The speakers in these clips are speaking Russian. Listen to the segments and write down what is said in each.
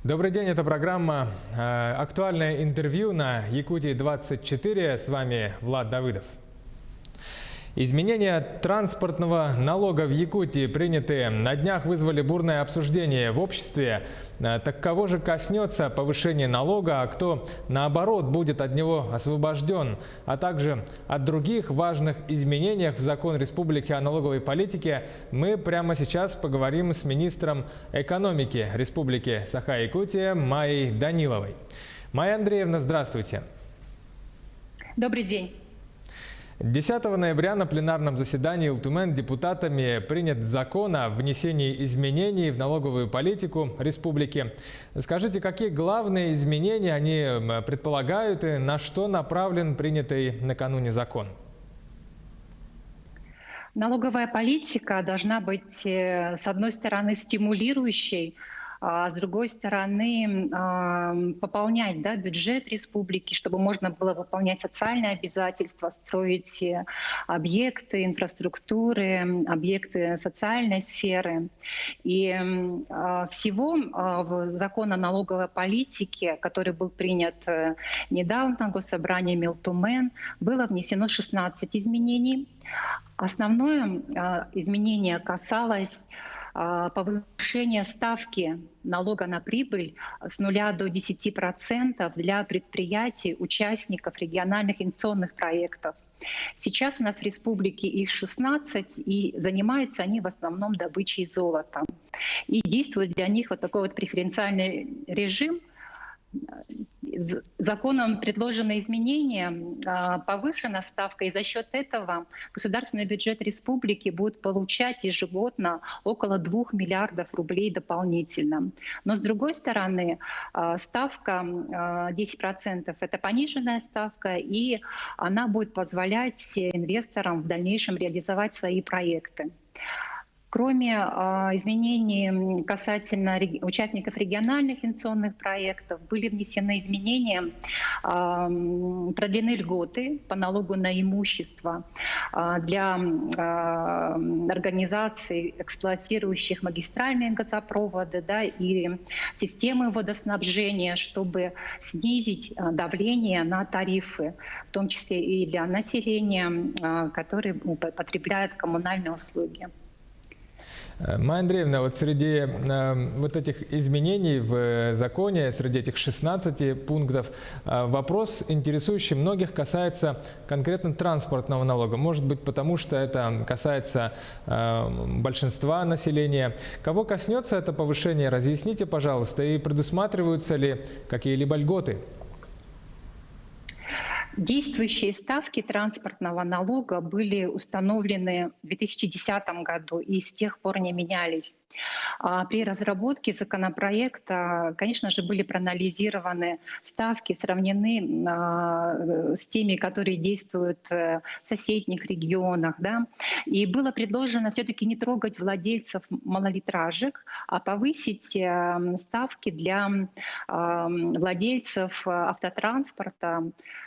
Добрый день, это программа «Актуальное интервью» на Якутии-24. С вами Влад Давыдов. Изменения транспортного налога в Якутии, принятые на днях, вызвали бурное обсуждение в обществе. Так кого же коснется повышение налога, а кто, наоборот, будет от него освобожден? А также о других важных изменениях в закон Республики о налоговой политике мы прямо сейчас поговорим с министром экономики Республики Саха-Якутия Майей Даниловой. Майя Андреевна, здравствуйте. Добрый день. 10 ноября на пленарном заседании Ултумен депутатами принят закон о внесении изменений в налоговую политику республики. Скажите, какие главные изменения они предполагают и на что направлен принятый накануне закон? Налоговая политика должна быть, с одной стороны, стимулирующей, а с другой стороны, пополнять бюджет республики, чтобы можно было выполнять социальные обязательства, строить объекты инфраструктуры, объекты социальной сферы. И всего в закон о налоговой политике, который был принят недавно Госсобранием Ултумен, было внесено 16 изменений. Основное изменение касалось повышение ставки налога на прибыль с 0 до 10% для предприятий, участников региональных инвестиционных проектов. Сейчас у нас в республике их 16, и занимаются они в основном добычей золота. И действует для них вот такой вот преференциальный режим. Законом предложено изменение, повышена ставка, и за счет этого государственный бюджет республики будет получать ежегодно около 2 миллиардов рублей дополнительно. Но с другой стороны, ставка 10% — это пониженная ставка, и она будет позволять инвесторам в дальнейшем реализовать свои проекты. Кроме изменений касательно участников региональных инвестиционных проектов, были внесены изменения, продлены льготы по налогу на имущество для организаций, эксплуатирующих магистральные газопроводы и системы водоснабжения, чтобы снизить давление на тарифы, в том числе и для населения, которое потребляет коммунальные услуги. Майя Андреевна, вот среди вот этих изменений в законе, среди этих 16 пунктов, вопрос, интересующий многих, касается конкретно транспортного налога. Может быть, потому что это касается большинства населения. Кого коснется это повышение, разъясните, пожалуйста, и предусматриваются ли какие-либо льготы? Действующие ставки транспортного налога были установлены в 2010 году и с тех пор не менялись. При разработке законопроекта, конечно же, были проанализированы ставки, сравнены с теми, которые действуют в соседних регионах. И было предложено все-таки не трогать владельцев малолитражек, а повысить ставки для владельцев автотранспорта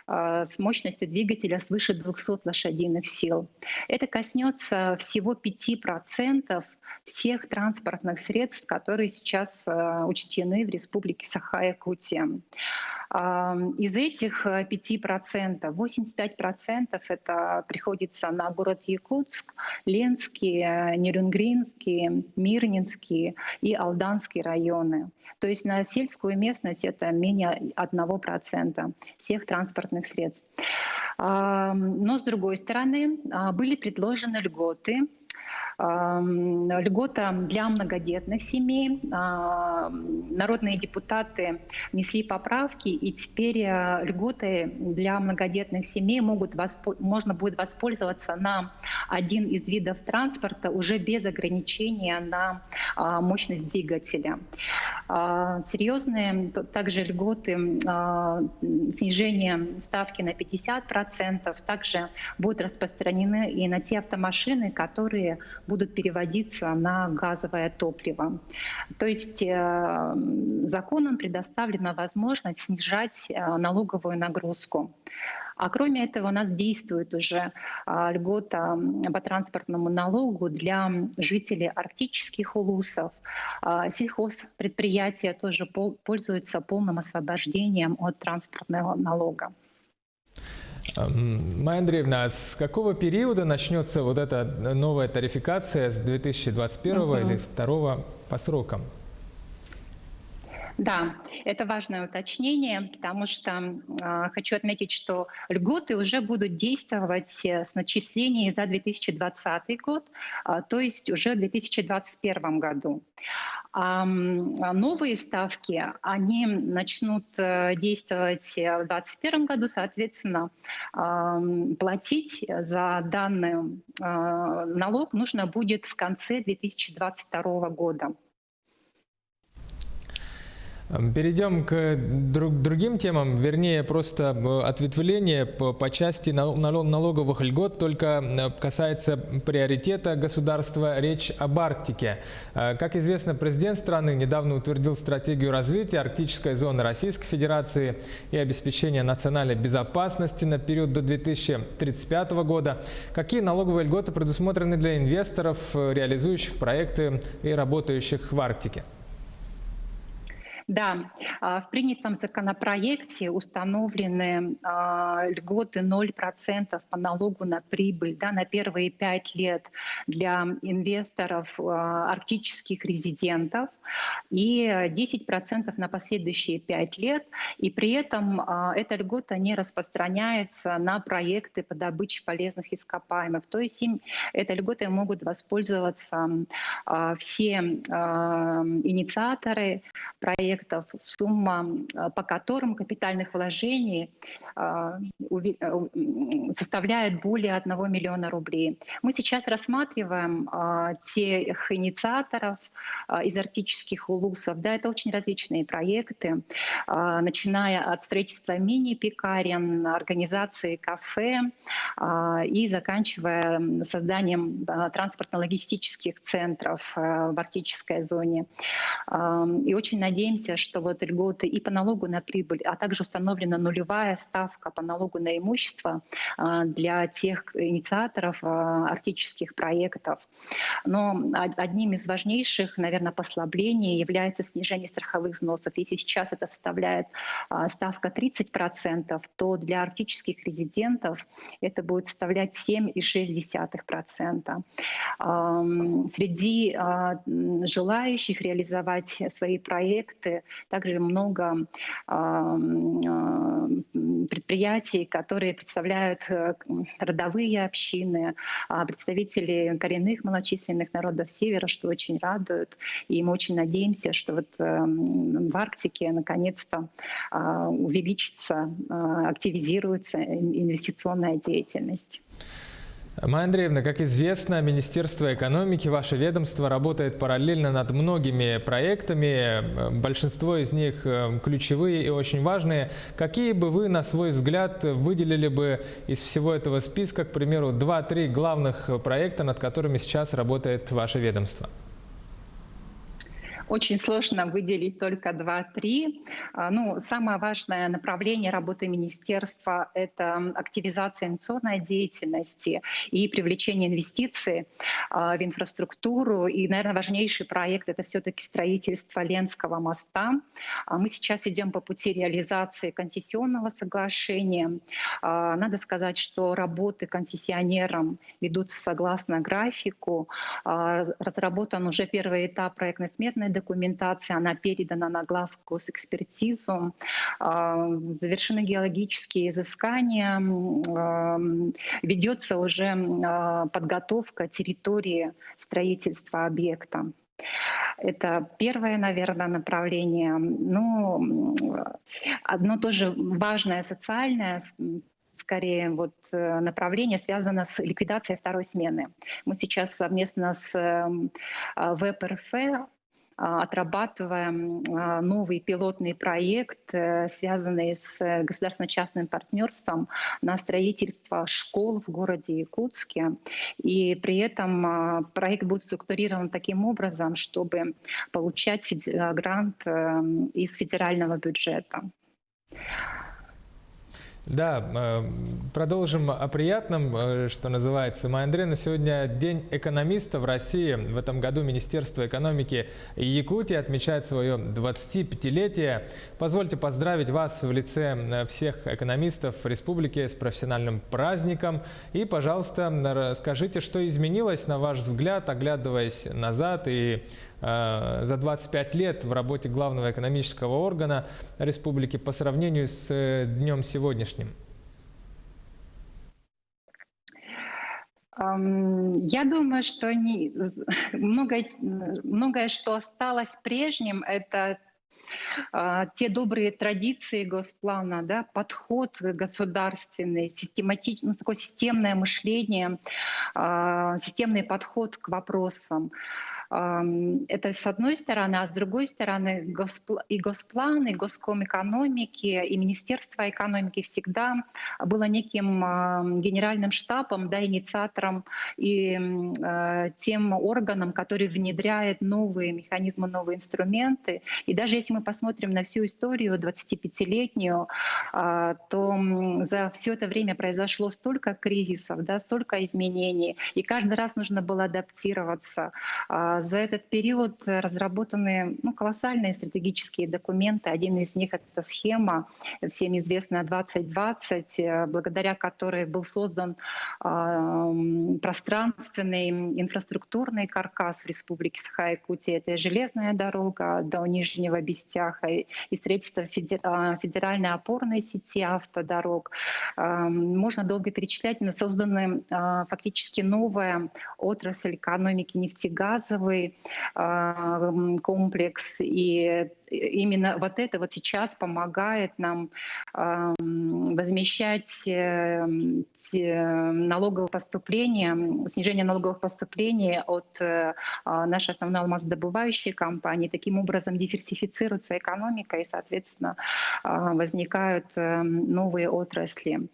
с мощностью двигателя свыше 200 лошадиных сил. Это коснется всего 5% всех транспортных средств, которые сейчас учтены в Республике Саха-Якутия. Из этих 5%, 85% это приходится на город Якутск, Ленский, Нерюнгринский, Мирнинский и Алданский районы. То есть на сельскую местность это менее 1% всех транспортных средств. Но с другой стороны, были предложены льготы. Льгота для многодетных семей. Народные депутаты внесли поправки, и теперь льготы для многодетных семей можно будет воспользоваться на один из видов транспорта уже без ограничения на мощность двигателя. Серьезные также льготы, снижение ставки на 50% также будут распространены и на те автомашины, которые будут переводиться на газовое топливо. То есть законом предоставлена возможность снижать налоговую нагрузку. А кроме этого, у нас действует уже льгота по транспортному налогу для жителей арктических улусов. Сельхозпредприятия тоже пользуются полным освобождением от транспортного налога. Майя Андреевна, а с какого периода начнется вот эта новая тарификация, с 2021 или 2022 по срокам? Да, это важное уточнение, потому что хочу отметить, что льготы уже будут действовать с начислений за 2020 год, то есть уже в 2021 году. Новые ставки, они начнут действовать в 2021 году, соответственно, платить за данный налог нужно будет в конце 2022 года. Перейдем к другим темам, вернее, просто ответвление по части налоговых льгот только касается приоритета государства, речь об Арктике. Как известно, президент страны недавно утвердил стратегию развития арктической зоны Российской Федерации и обеспечения национальной безопасности на период до 2035 года. Какие налоговые льготы предусмотрены для инвесторов, реализующих проекты и работающих в Арктике? Да, в принятом законопроекте установлены льготы 0% по налогу на прибыль, да, на первые 5 лет для инвесторов, арктических резидентов, и 10% на последующие 5 лет. И при этом эта льгота не распространяется на проекты по добыче полезных ископаемых. То есть этой льготой могут воспользоваться все инициаторы проектов, сумма по которым капитальных вложений составляет более 1 миллиона рублей. Мы сейчас рассматриваем тех инициаторов из арктических улусов. Да, это очень различные проекты, начиная от строительства мини-пекарен, организации кафе и заканчивая созданием транспортно-логистических центров в арктической зоне. И очень надеемся, что вот льготы и по налогу на прибыль, а также установлена нулевая ставка по налогу на имущество для тех инициаторов арктических проектов. Но одним из важнейших, наверное, послаблений является снижение страховых взносов. Если сейчас это составляет ставка 30%, то для арктических резидентов это будет составлять 7,6%. Среди желающих реализовать свои проекты также много предприятий, которые представляют родовые общины, представители коренных малочисленных народов Севера, что очень радует. И мы очень надеемся, что вот в Арктике наконец-то увеличится, активизируется инвестиционная деятельность. Майя Андреевна, как известно, Министерство экономики, ваше ведомство работает параллельно над многими проектами. Большинство из них ключевые и очень важные. Какие бы вы, на свой взгляд, выделили бы из всего этого списка, к примеру, 2-3 главных проекта, над которыми сейчас работает ваше ведомство? Очень сложно выделить только 2-3. Ну, самое важное направление работы министерства — это активизация инвестиционной деятельности и привлечение инвестиций в инфраструктуру. И, наверное, важнейший проект — это все-таки строительство Ленского моста. Мы сейчас идем по пути реализации концессионного соглашения. Надо сказать, что работы концессионером ведутся согласно графику. Разработан уже первый этап проектно-сметной документации, она передана на главгосэкспертизу, завершены геологические изыскания, ведется уже подготовка территории строительства объекта. Это первое, наверное, направление. Ну, одно тоже важное социальное, скорее, вот направление связано с ликвидацией второй смены. Мы сейчас совместно с ВПРФ отрабатываем новый пилотный проект, связанный с государственно-частным партнерством на строительство школ в городе Якутске. И при этом проект будет структурирован таким образом, чтобы получать грант из федерального бюджета. Да, продолжим о приятном, что называется. Майя Андреевна, сегодня День экономиста в России. В этом году Министерство экономики Якутии отмечает свое 25-летие. Позвольте поздравить вас в лице всех экономистов республики с профессиональным праздником. И, пожалуйста, расскажите, что изменилось, на ваш взгляд, оглядываясь назад и за 25 лет в работе главного экономического органа республики по сравнению с днем сегодняшним? Я думаю, что многое, что осталось прежним, это те добрые традиции Госплана, да, подход государственный, такое системное мышление, системный подход к вопросам. Это с одной стороны, а с другой стороны и Госплан, и Госком экономики, и Министерство экономики всегда было неким генеральным штабом, да, инициатором и тем органом, который внедряет новые механизмы, новые инструменты. И даже если мы посмотрим на всю историю 25-летнюю, то за все это время произошло столько кризисов, да, столько изменений, и каждый раз нужно было адаптироваться. За этот период разработаны колоссальные стратегические документы. Один из них — это схема, всем известная 2020, благодаря которой был создан пространственный инфраструктурный каркас в Республике Саха-Якутия. Это и железная дорога до Нижнего Бестяха, и строительство федеральной опорной сети автодорог. Можно долго перечислять, но созданы фактически новая отрасль экономики нефтегазовой, комплекс. И именно вот это вот сейчас помогает нам возмещать налоговые поступления, снижение налоговых поступлений от нашей основной алмазодобывающей компании. Таким образом диверсифицируется экономика и, соответственно, возникают новые отрасли.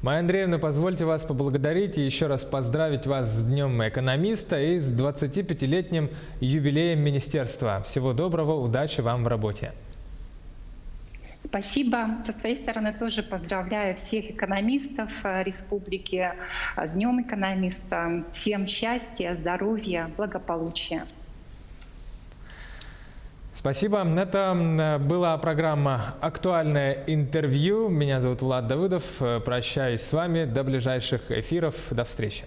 Майя Андреевна, позвольте вас поблагодарить и еще раз поздравить вас с Днем экономиста и с 25-летним юбилеем министерства. Всего доброго, удачи вам в работе. Спасибо. Со своей стороны тоже поздравляю всех экономистов республики с Днем экономиста. Всем счастья, здоровья, благополучия. Спасибо. Это была программа «Актуальное интервью». Меня зовут Влад Давыдов. Прощаюсь с вами. До ближайших эфиров. До встречи.